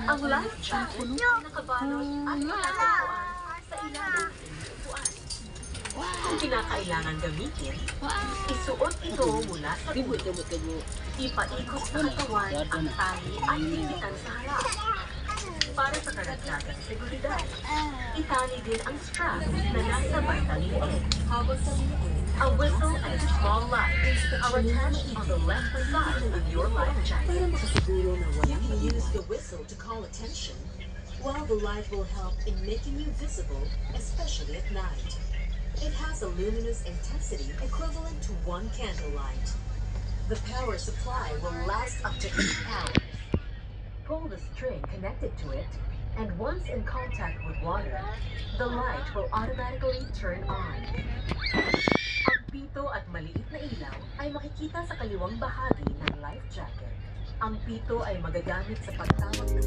Ang life jacket ay nakabalot at nakatagpuan sa ilalim ng upuan. Kung kinakailangan gamitin, isuot ito mula sa ulo. Ipaikot sa katawan ang tali at higpitan sa harap. Para sa karagdagang seguridad, itali din ang strap na nasa bandang liit. A whistle and a small light are attached on the left side of your life jacket. You can use the whistle to call attention, while the light will help in making you visible, especially at night. It has a luminous intensity equivalent to 1 candlelight. The power supply will last up to 8 hours. Pull the string connected to it, and once in contact with water, the light will automatically turn on. Ang pito at maliit na ilaw ay makikita sa kaliwang bahagi ng life jacket. Ang pito ay magagamit sa pagtawag ng